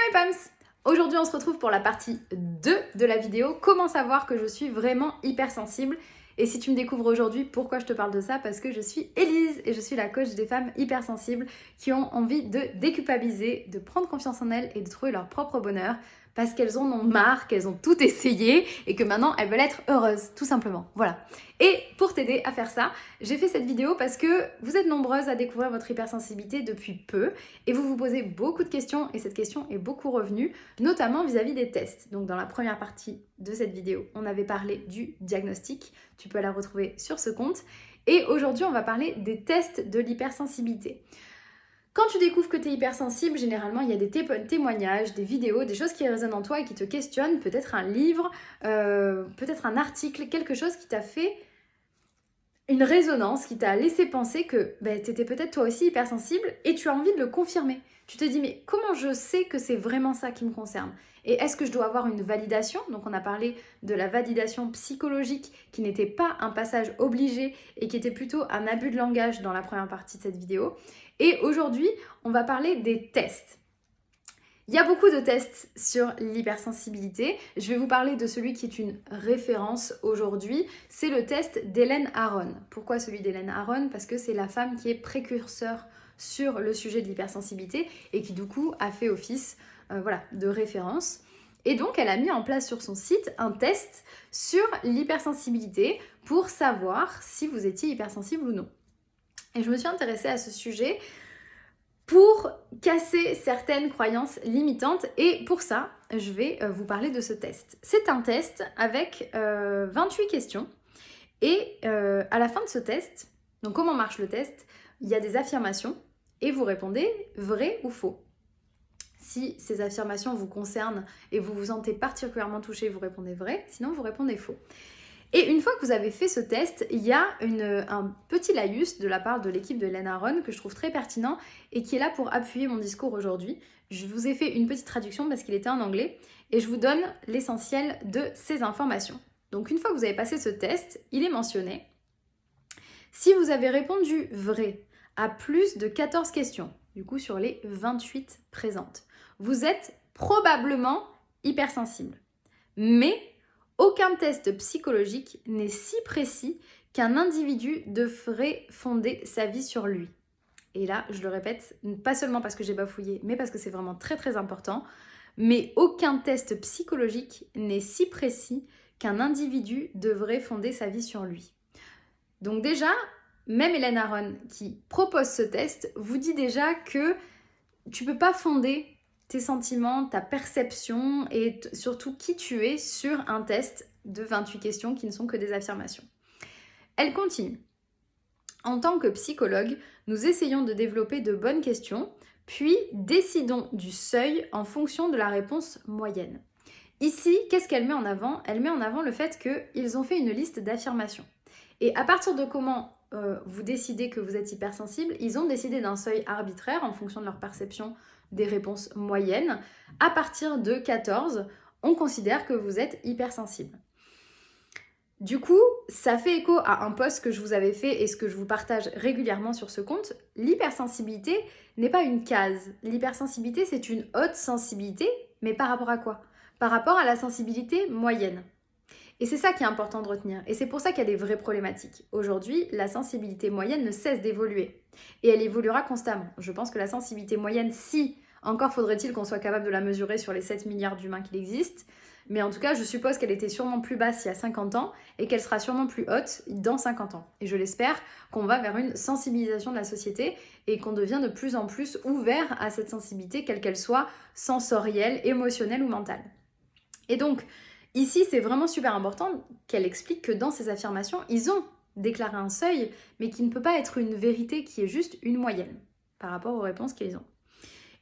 mes Pams! Aujourd'hui on se retrouve pour la partie 2 de la vidéo, comment savoir que je suis vraiment hypersensible. Et si tu me découvres aujourd'hui, pourquoi je te parle de ça? Parce que je suis Élise et je suis la coach des femmes hypersensibles qui ont envie de déculpabiliser, de prendre confiance en elles et de trouver leur propre bonheur parce qu'elles en ont marre, qu'elles ont tout essayé et que maintenant elles veulent être heureuses, tout simplement. Voilà. Et pour t'aider à faire ça, j'ai fait cette vidéo parce que vous êtes nombreuses à découvrir votre hypersensibilité depuis peu et vous vous posez beaucoup de questions et cette question est beaucoup revenue, notamment vis-à-vis des tests. Donc dans la première partie de cette vidéo, on avait parlé du diagnostic, tu peux la retrouver sur ce compte. Et aujourd'hui, on va parler des tests de l'hypersensibilité. Quand tu découvres que tu es hypersensible, généralement, il y a des témoignages, des vidéos, des choses qui résonnent en toi et qui te questionnent, peut-être un livre, peut-être un article, quelque chose qui t'a fait une résonance, qui t'a laissé penser que tu étais peut-être toi aussi hypersensible et tu as envie de le confirmer. Tu te dis, mais comment je sais que c'est vraiment ça qui me concerne? Et est-ce que je dois avoir une validation? Donc on a parlé de la validation psychologique qui n'était pas un passage obligé et qui était plutôt un abus de langage dans la première partie de cette vidéo. Et aujourd'hui, on va parler des tests. Il y a beaucoup de tests sur l'hypersensibilité. Je vais vous parler de celui qui est une référence aujourd'hui. C'est le test d'Hélène Aron. Pourquoi celui d'Hélène Aron? Parce que c'est la femme qui est précurseur sur le sujet de l'hypersensibilité et qui du coup a fait office de référence. Et donc elle a mis en place sur son site un test sur l'hypersensibilité pour savoir si vous étiez hypersensible ou non. Et je me suis intéressée à ce sujet pour casser certaines croyances limitantes. Et pour ça, je vais vous parler de ce test. C'est un test avec 28 questions. Et à la fin de ce test, donc comment marche le test? Il y a des affirmations et vous répondez vrai ou faux. Si ces affirmations vous concernent et vous vous sentez particulièrement touché, vous répondez vrai. Sinon, vous répondez faux. Et une fois que vous avez fait ce test, il y a un petit laïus de la part de l'équipe de Hélène Aron que je trouve très pertinent et qui est là pour appuyer mon discours aujourd'hui. Je vous ai fait une petite traduction parce qu'il était en anglais et je vous donne l'essentiel de ces informations. Donc une fois que vous avez passé ce test, il est mentionné. Si vous avez répondu vrai à plus de 14 questions, du coup sur les 28 présentes, vous êtes probablement hypersensible. Mais aucun test psychologique n'est si précis qu'un individu devrait fonder sa vie sur lui. Et là, je le répète, pas seulement parce que j'ai bafouillé, mais parce que c'est vraiment très très important. Mais aucun test psychologique n'est si précis qu'un individu devrait fonder sa vie sur lui. Donc déjà, même Hélène Aron qui propose ce test vous dit déjà que tu ne peux pas fonder tes sentiments, ta perception et surtout qui tu es sur un test de 28 questions qui ne sont que des affirmations. Elle continue. En tant que psychologue, nous essayons de développer de bonnes questions, puis décidons du seuil en fonction de la réponse moyenne. Ici, qu'est-ce qu'elle met en avant? Elle met en avant le fait qu'ils ont fait une liste d'affirmations. Et à partir de comment vous décidez que vous êtes hypersensible, ils ont décidé d'un seuil arbitraire en fonction de leur perception des réponses moyennes. À partir de 14, on considère que vous êtes hypersensible. Du coup, ça fait écho à un post que je vous avais fait et ce que je vous partage régulièrement sur ce compte. L'hypersensibilité n'est pas une case. L'hypersensibilité, c'est une haute sensibilité, mais par rapport à quoi? Par rapport à la sensibilité moyenne. Et c'est ça qui est important de retenir. Et c'est pour ça qu'il y a des vraies problématiques. Aujourd'hui, la sensibilité moyenne ne cesse d'évoluer. Et elle évoluera constamment. Je pense que la sensibilité moyenne, si, encore faudrait-il qu'on soit capable de la mesurer sur les 7 milliards d'humains qu'il existe. Mais en tout cas, je suppose qu'elle était sûrement plus basse il y a 50 ans et qu'elle sera sûrement plus haute dans 50 ans. Et je l'espère qu'on va vers une sensibilisation de la société et qu'on devient de plus en plus ouvert à cette sensibilité, quelle qu'elle soit, sensorielle, émotionnelle ou mentale. Et donc, ici, c'est vraiment super important qu'elle explique que dans ces affirmations, ils ont déclaré un seuil, mais qui ne peut pas être une vérité, qui est juste une moyenne par rapport aux réponses qu'ils ont.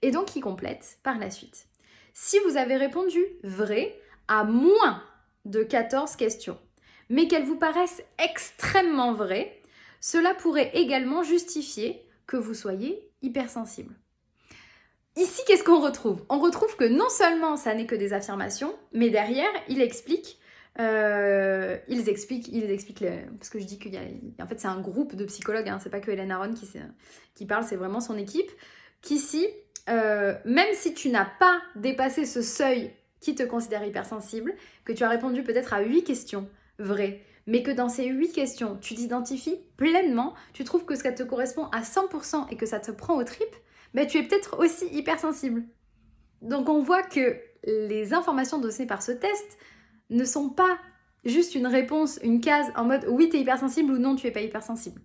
Et donc, ils complètent par la suite. Si vous avez répondu vrai à moins de 14 questions, mais qu'elles vous paraissent extrêmement vraies, cela pourrait également justifier que vous soyez hypersensible. Ici, qu'est-ce qu'on retrouve? On retrouve que non seulement ça n'est que des affirmations, mais derrière, ils expliquent, parce que je dis qu'il y a, en fait, c'est un groupe de psychologues, hein, c'est pas que Hélène Aron qui parle, c'est vraiment son équipe, qu'ici, même si tu n'as pas dépassé ce seuil qui te considère hypersensible, que tu as répondu peut-être à 8 questions vraies, mais que dans ces 8 questions, tu t'identifies pleinement, tu trouves que ça te correspond à 100% et que ça te prend aux tripes, ben tu es peut-être aussi hypersensible. Donc on voit que les informations données par ce test ne sont pas juste une réponse, une case en mode oui tu es hypersensible ou non tu es pas hypersensible.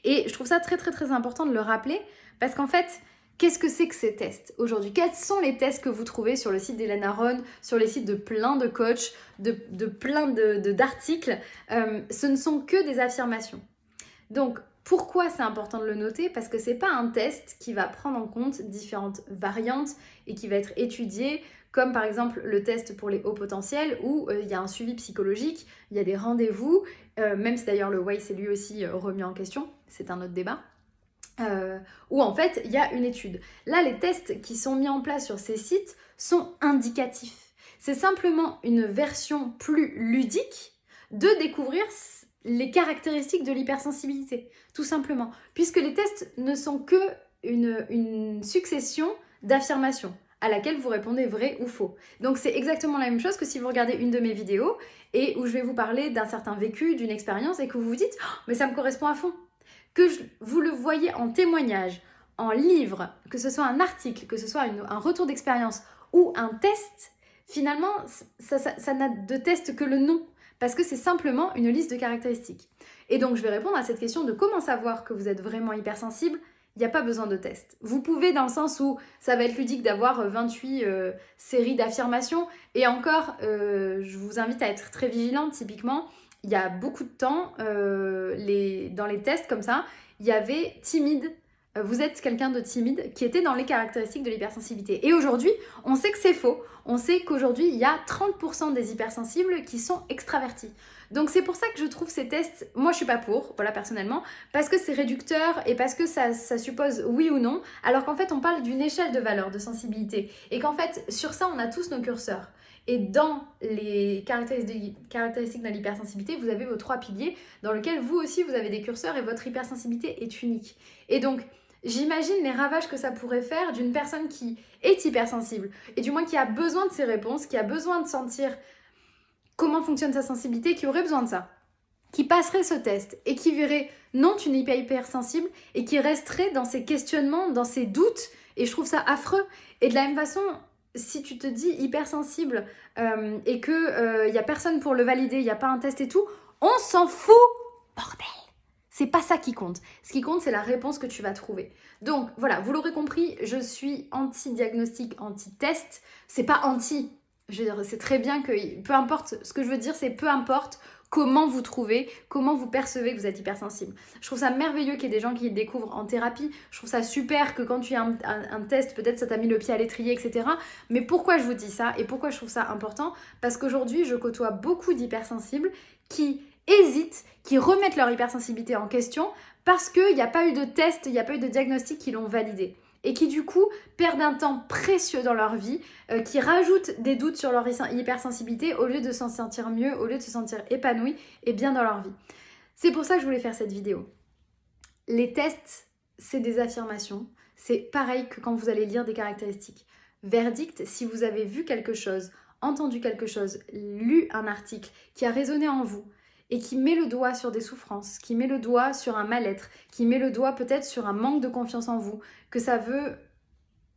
Et je trouve ça très très très important de le rappeler parce qu'en fait, qu'est-ce que c'est que ces tests aujourd'hui? Quels sont les tests que vous trouvez sur le site d'Hélène Aron, sur les sites de plein de coachs, de plein d'articles? Ce ne sont que des affirmations. Donc, pourquoi c'est important de le noter? Parce que c'est pas un test qui va prendre en compte différentes variantes et qui va être étudié, comme par exemple le test pour les hauts potentiels où il y a un suivi psychologique, il y a des rendez-vous, même si d'ailleurs le Way c'est lui aussi remis en question, c'est un autre débat. Où en fait il y a une étude. Là, les tests qui sont mis en place sur ces sites sont indicatifs. C'est simplement une version plus ludique de découvrir les caractéristiques de l'hypersensibilité, tout simplement. Puisque les tests ne sont que une succession d'affirmations à laquelle vous répondez vrai ou faux. Donc c'est exactement la même chose que si vous regardez une de mes vidéos et où je vais vous parler d'un certain vécu, d'une expérience et que vous vous dites oh, « mais ça me correspond à fond ». Que vous le voyez en témoignage, en livre, que ce soit un article, que ce soit un retour d'expérience ou un test, finalement, ça n'a de test que le nom, parce que c'est simplement une liste de caractéristiques. Et donc, je vais répondre à cette question de comment savoir que vous êtes vraiment hypersensible. Il n'y a pas besoin de test. Vous pouvez, dans le sens où ça va être ludique d'avoir 28 séries d'affirmations, et encore, je vous invite à être très vigilante, typiquement, il y a beaucoup de temps, dans les tests comme ça, il y avait timide, vous êtes quelqu'un de timide, qui était dans les caractéristiques de l'hypersensibilité. Et aujourd'hui, on sait que c'est faux. On sait qu'aujourd'hui, il y a 30% des hypersensibles qui sont extravertis. Donc c'est pour ça que je trouve ces tests, moi je suis pas pour, voilà personnellement, parce que c'est réducteur et parce que ça suppose oui ou non, alors qu'en fait on parle d'une échelle de valeur de sensibilité. Et qu'en fait, sur ça, on a tous nos curseurs. Et dans les caractéristiques de l'hypersensibilité, vous avez vos 3 piliers dans lesquels vous aussi vous avez des curseurs et votre hypersensibilité est unique. Et donc, j'imagine les ravages que ça pourrait faire d'une personne qui est hypersensible et du moins qui a besoin de ces réponses, qui a besoin de sentir comment fonctionne sa sensibilité, qui aurait besoin de ça, qui passerait ce test et qui verrait non, tu n'es pas hypersensible et qui resterait dans ses questionnements, dans ses doutes. Et je trouve ça affreux. Et de la même façon, si tu te dis hypersensible et qu'il n'y a personne pour le valider, il n'y a pas un test et tout, on s'en fout, bordel. C'est pas ça qui compte. Ce qui compte, c'est la réponse que tu vas trouver. Donc voilà, vous l'aurez compris, je suis anti-diagnostic, anti-test. C'est pas anti. Je veux dire, c'est très bien que, peu importe, ce que je veux dire, c'est peu importe comment vous trouvez, comment vous percevez que vous êtes hypersensible. Je trouve ça merveilleux qu'il y ait des gens qui le découvrent en thérapie. Je trouve ça super que quand tu as un test, peut-être ça t'a mis le pied à l'étrier, etc. Mais pourquoi je vous dis ça et pourquoi je trouve ça important? Parce qu'aujourd'hui, je côtoie beaucoup d'hypersensibles qui hésitent, qui remettent leur hypersensibilité en question parce qu'il n'y a pas eu de test, il n'y a pas eu de diagnostic qui l'ont validé. Et qui du coup perdent un temps précieux dans leur vie, qui rajoutent des doutes sur leur hypersensibilité au lieu de s'en sentir mieux, au lieu de se sentir épanoui et bien dans leur vie. C'est pour ça que je voulais faire cette vidéo. Les tests, c'est des affirmations. C'est pareil que quand vous allez lire des caractéristiques. Verdict, si vous avez vu quelque chose, entendu quelque chose, lu un article qui a résonné en vous, et qui met le doigt sur des souffrances, qui met le doigt sur un mal-être, qui met le doigt peut-être sur un manque de confiance en vous, que ça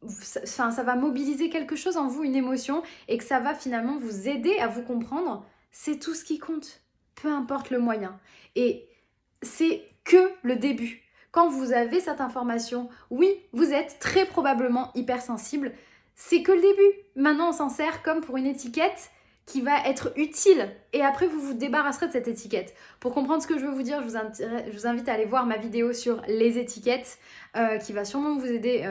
va mobiliser quelque chose en vous, une émotion, et que ça va finalement vous aider à vous comprendre, c'est tout ce qui compte, peu importe le moyen. Et c'est que le début. Quand vous avez cette information, oui, vous êtes très probablement hypersensible, c'est que le début. Maintenant, on s'en sert comme pour une étiquette qui va être utile et après vous vous débarrasserez de cette étiquette. Pour comprendre ce que je veux vous dire, je vous invite à aller voir ma vidéo sur les étiquettes qui va sûrement vous aider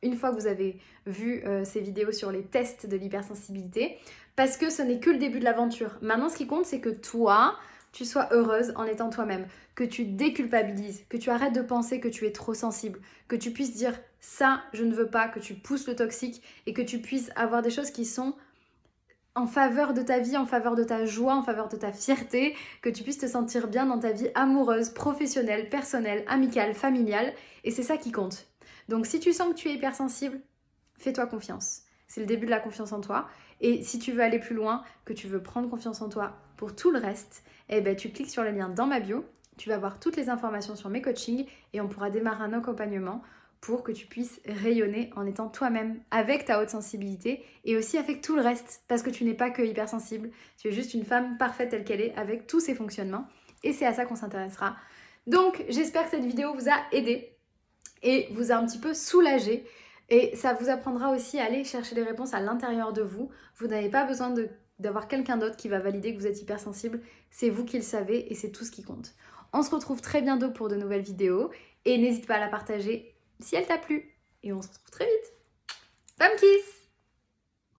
une fois que vous avez vu ces vidéos sur les tests de l'hypersensibilité parce que ce n'est que le début de l'aventure. Maintenant, ce qui compte, c'est que toi, tu sois heureuse en étant toi-même, que tu déculpabilises, que tu arrêtes de penser que tu es trop sensible, que tu puisses dire ça, je ne veux pas, que tu pousses le toxique et que tu puisses avoir des choses qui sont en faveur de ta vie, en faveur de ta joie, en faveur de ta fierté, que tu puisses te sentir bien dans ta vie amoureuse, professionnelle, personnelle, amicale, familiale. Et c'est ça qui compte. Donc si tu sens que tu es hypersensible, fais-toi confiance. C'est le début de la confiance en toi. Et si tu veux aller plus loin, que tu veux prendre confiance en toi pour tout le reste, eh ben, tu cliques sur le lien dans ma bio. Tu vas voir toutes les informations sur mes coachings et on pourra démarrer un accompagnement pour que tu puisses rayonner en étant toi-même avec ta haute sensibilité et aussi avec tout le reste parce que tu n'es pas que hypersensible. Tu es juste une femme parfaite telle qu'elle est avec tous ses fonctionnements et c'est à ça qu'on s'intéressera. Donc j'espère que cette vidéo vous a aidé et vous a un petit peu soulagé. Et ça vous apprendra aussi à aller chercher les réponses à l'intérieur de vous. Vous n'avez pas besoin d'avoir quelqu'un d'autre qui va valider que vous êtes hypersensible. C'est vous qui le savez et c'est tout ce qui compte. On se retrouve très bientôt pour de nouvelles vidéos. Et n'hésite pas à la partager si elle t'a plu. Et on se retrouve très vite. Femme kiss!